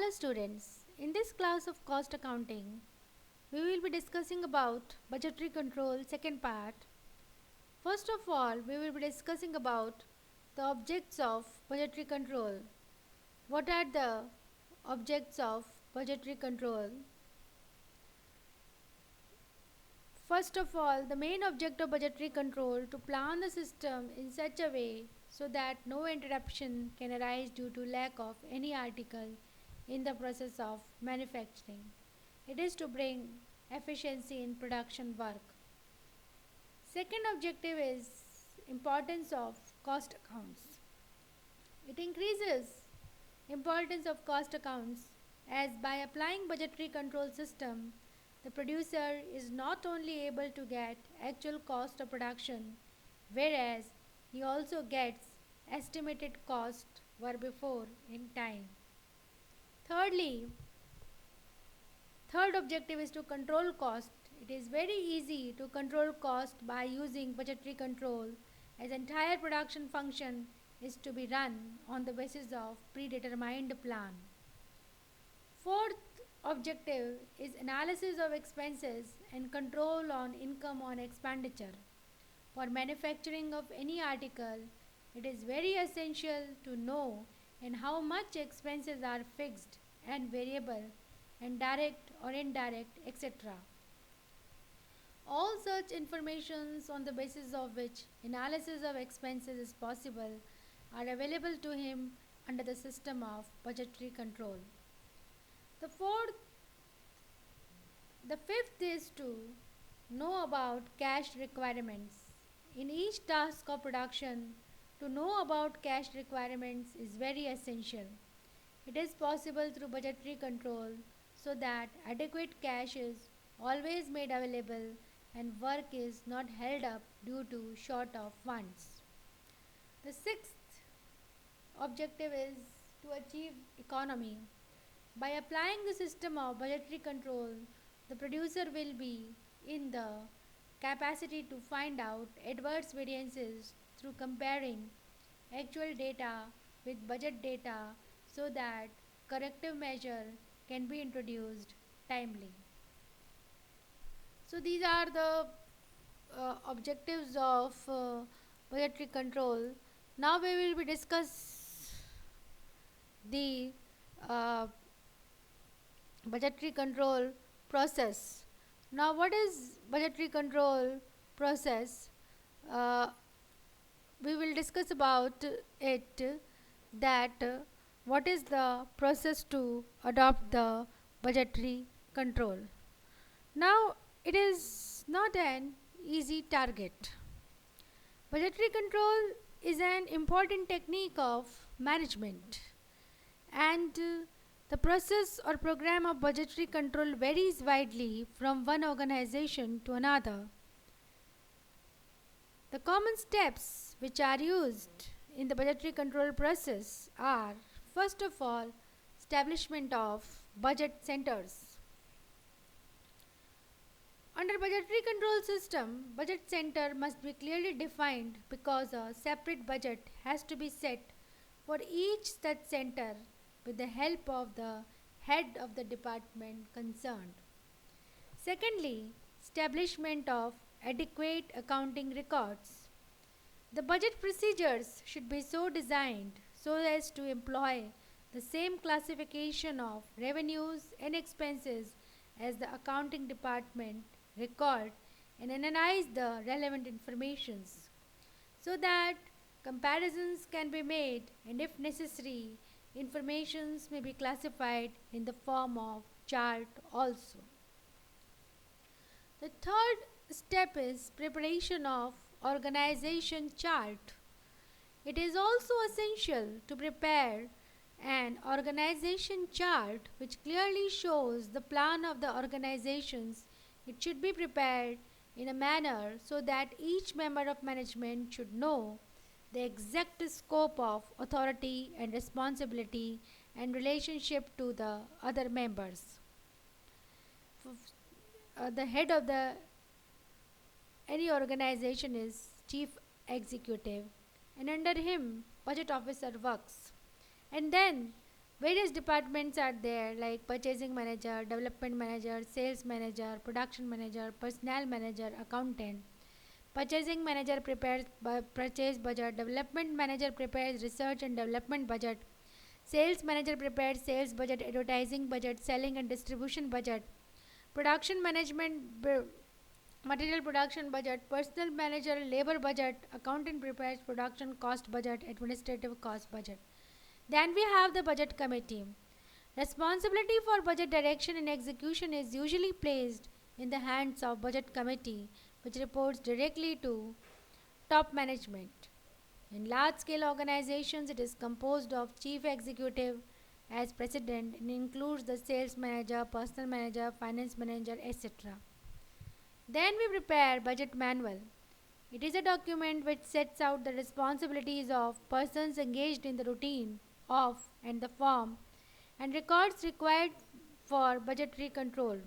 Hello students, in this class of cost accounting, we will be discussing about budgetary control second part. First of all, we will be discussing about the objects of budgetary control. What are the objects of budgetary control? First of all, the main object of budgetary control to plan the system in such a way so that no interruption can arise due to lack of any article in the process of manufacturing. It is to bring efficiency in production work. Second objective is importance of cost accounts. It increases importance of cost accounts as by applying budgetary control system, the producer is not only able to get actual cost of production, whereas he also gets estimated cost were before in time. Thirdly, third objective is to control cost. It is very easy to control cost by using budgetary control as entire production function is to be run on the basis of predetermined plan. Fourth objective is analysis of expenses and control on income on expenditure. For manufacturing of any article, it is very essential to know in how much expenses are fixed and variable and direct or indirect, etc. All such informations on the basis of which analysis of expenses is possible are available to him under the system of budgetary control. The fifth is to know about cash requirements. In each task of production, to know about cash requirements is very essential. It is possible through budgetary control so that adequate cash is always made available and work is not held up due to short of funds. The sixth objective is to achieve economy. By applying the system of budgetary control, the producer will be in the capacity to find out adverse variances through comparing actual data with budget data so that corrective measure can be introduced timely. So these are the objectives of budgetary control. Now we will be discuss the uh, budgetary control process. Now what is budgetary control process? Uh, we will discuss about it that what is the process to adopt the budgetary control. Now it is not an easy target. Budgetary control is an important technique of management, and the process or program of budgetary control varies widely from one organization to another. The common steps which are used in the budgetary control process are, first of all, establishment of budget centers. Under budgetary control system, budget center must be clearly defined because a separate budget has to be set for each such center with the help of the head of the department concerned. Secondly, establishment of adequate accounting records. The budget procedures should be so designed so as to employ the same classification of revenues and expenses as the accounting department record and analyze the relevant informations so that comparisons can be made and if necessary informations may be classified in the form of chart also. The third step is preparation of organization chart. It is also essential to prepare an organization chart which clearly shows the plan of the organizations. It should be prepared in a manner so that each member of management should know the exact scope of authority and responsibility and relationship to the other members. The head of the any organization is chief executive and under him budget officer works, and then Various departments are there like purchasing manager, development manager, sales manager, production manager, personnel manager, accountant. Purchasing manager prepares purchase budget, development manager prepares research and development budget, sales manager prepares sales budget, advertising budget, selling and distribution budget, production management material production budget, personal manager labor budget, accountant prepares production cost budget, administrative cost budget. Then we have the budget committee. Responsibility for budget direction and execution is usually placed in the hands of budget committee, which reports directly to top management. In large scale organizations, it is composed of chief executive as president and includes the sales manager, personal manager, finance manager, etc. Then we prepare budget manual. It is a document which sets out the responsibilities of persons engaged in the routine of and the form and records required for budgetary control.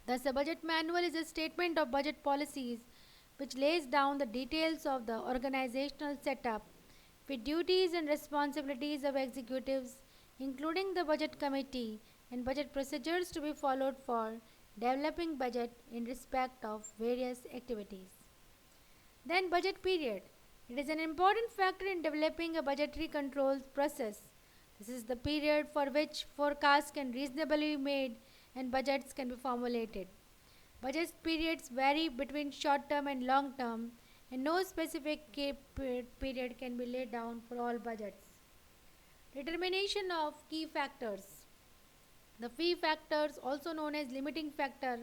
Thus, a budget manual is a statement of budget policies which lays down the details of the organizational setup with duties and responsibilities of executives, including the budget committee, and budget procedures to be followed for developing budget in respect of various activities. Then, budget period. It is an important factor in developing a budgetary controls process. This is the period for which forecasts can reasonably be made and budgets can be formulated. Budget periods vary between short term and long term, and no specific period can be laid down for all budgets. Determination of key factors. The key factors, also known as limiting factor,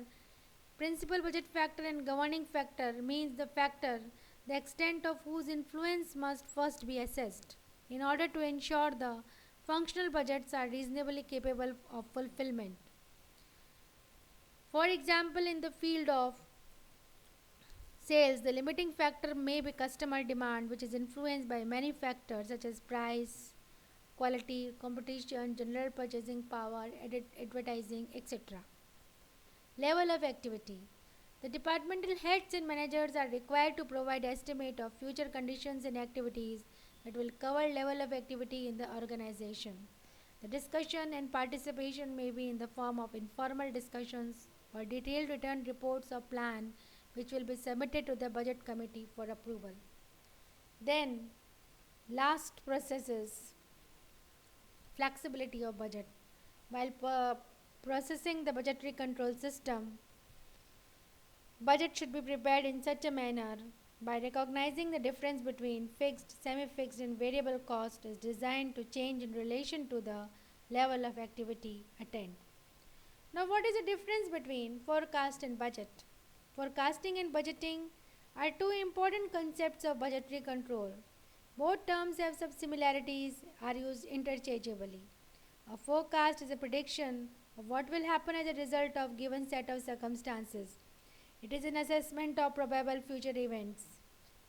principal budget factor, and governing factor, means the factor the extent of whose influence must first be assessed in order to ensure the functional budgets are reasonably capable of fulfillment. For example, in the field of sales, the limiting factor may be customer demand, which is influenced by many factors such as price, quality, competition, general purchasing power, advertising, etc. Level of activity. The departmental heads and managers are required to provide estimate of future conditions and activities that will cover level of activity in the organization. The discussion and participation may be in the form of informal discussions or detailed written reports or plan which will be submitted to the budget committee for approval. Then last process is flexibility of budget. While processing the budgetary control system, budget should be prepared in such a manner by recognizing the difference between fixed, semi-fixed and variable cost is designed to change in relation to the level of activity attained. Now, what is the difference between forecast and budget? Forecasting and budgeting are two important concepts of budgetary control. Both terms have some similarities, are used interchangeably. A forecast is a prediction of what will happen as a result of given set of circumstances. It is an assessment of probable future events.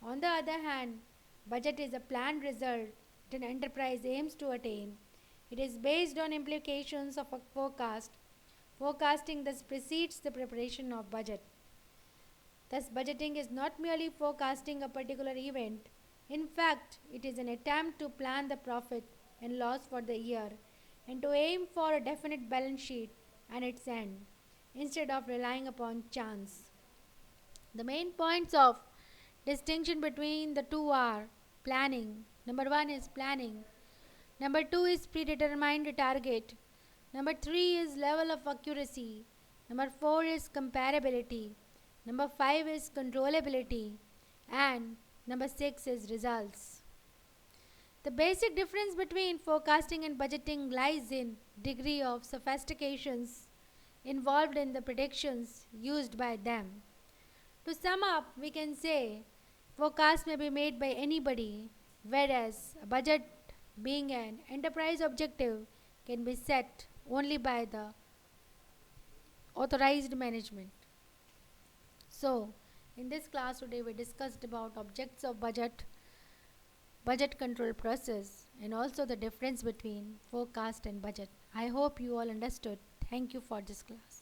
On the other hand, budget is a planned result that an enterprise aims to attain. It is based on implications of a forecast. Forecasting thus precedes the preparation of budget. Thus, budgeting is not merely forecasting a particular event. In fact, it is an attempt to plan the profit and loss for the year and to aim for a definite balance sheet and its end, instead of relying upon chance. The main points of distinction between the two are planning. Number one is planning. Number two is predetermined target. Number three is level of accuracy. Number four is comparability. Number five is controllability. And number six is results. The basic difference between forecasting and budgeting lies in degree of sophistications involved in the predictions used by them. To sum up, we can say forecast may be made by anybody, whereas a budget, being an enterprise objective, can be set only by the authorized management. So, in this class today we discussed about objects of budget, budget control process, and also the difference between forecast and budget. I hope you all understood. Thank you for this class.